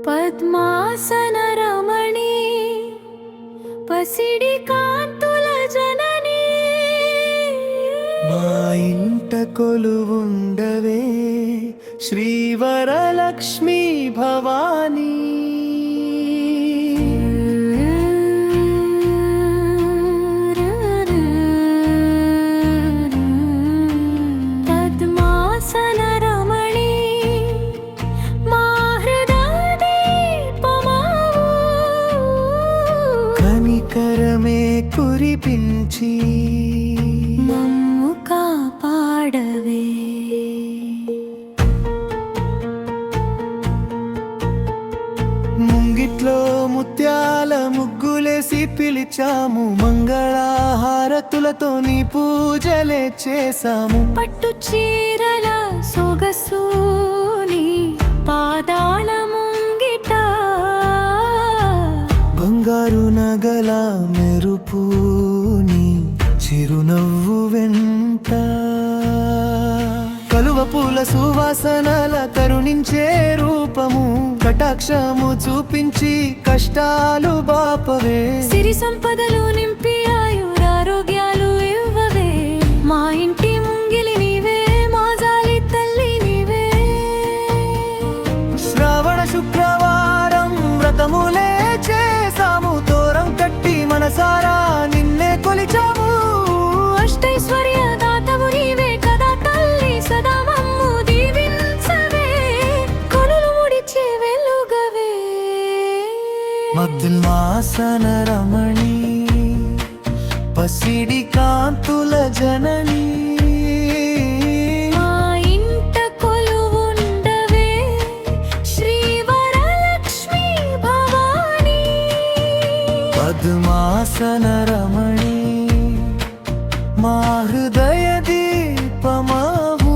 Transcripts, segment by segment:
పద్మాసన రమణి పసిడి కాంతుల జనని మా ఇంట కొలువుండవే శ్రీవరలక్ష్మీ భవానీ కనికరమే కురిపించి మమ్ము కాపాడవే. ముంగిట్లో ముత్యాల ముగ్గులేసి పిలిచాము, మంగళహారతులతో నీ పూజలే చేశాము. పట్టు చీరల సొగసూని పాదాల ముంగిట బంగారు నగల మెరుపుని చిరునవ్వు వెంట కలువ పూల సువాసనల కరుణించే రూపము, కటాక్షము చూపించి కష్టాలు బాపవే. సిరి సంపదలు నింపి ఆయురారోగ్యాలు ఇవ్వవే. మా ఇంటి ముంగిలి నీవే, మా జాలి తల్లి నీవే. శ్రావణ శుక్రవారం వ్రతములే చేసాము, తోరం కట్టి మనసారా నిన్నే కొలిచాము. అష్టైశ్వర్య దాతవు నీవే కదా తల్లి, సదా మమ్ము దీవించవే. కొలులు ముడిచే వెలుగవే. మద్మాసన రమణి పసిడి కాంతుల జనని పద్మాసన రమణి మా హృదయ దీపమావు.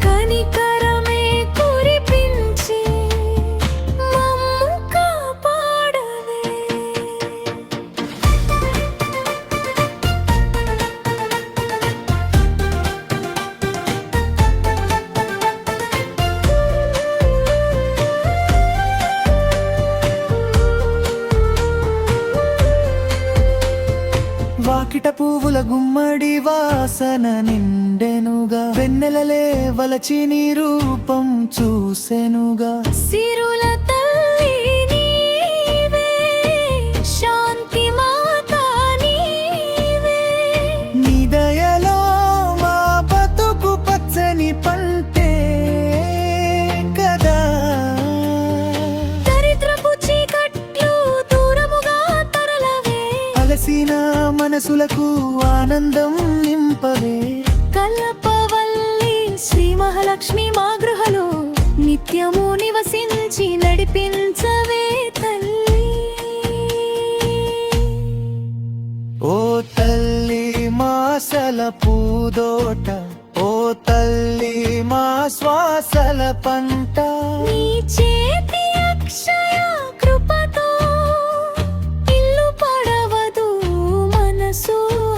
కనికరమే కురిపించి మమ్ము కాపాడవే. వాకిట పువ్వుల గుమ్మడి వాసన నిండెనుగా, వెన్నెలలే వలచి నీ రూపం చూసెనుగా. సిరుల తల్లి నీవే, శాంతి మాత నీవే. నీ దయలో మా బతుకు పచ్చని పంటే కదా. దరిద్రపు చీకట్లు దూరముగా తరలవే. అలసిన మనసులకు ఆనందం నింపవే. కల్పవల్లి శ్రీ మహాలక్ష్మి మా గృహలో నిత్యము నివసించి నడిపించవే తల్లి. ఓ తల్లి మాసల పూదోట, ఓ తల్లి మా శ్వాసల పంట. నీ చేతి అక్షయ కృపతో ఇల్లు పడవదు, మనసు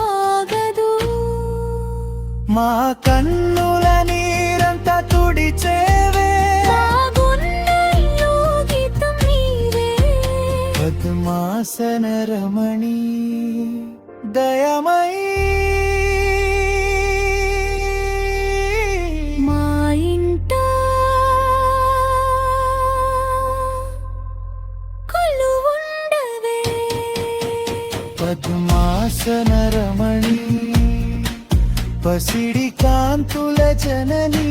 ఆగదు. మా కన్నుల నీరంతా తుడిచేవే. మా గుండెల్లో గీతం నీవే. పద్మాసన రమణి దయమై మా ఇంట కొలువుండవే. పద్మాసన రమణి పసిడి కాంతుల జననీ.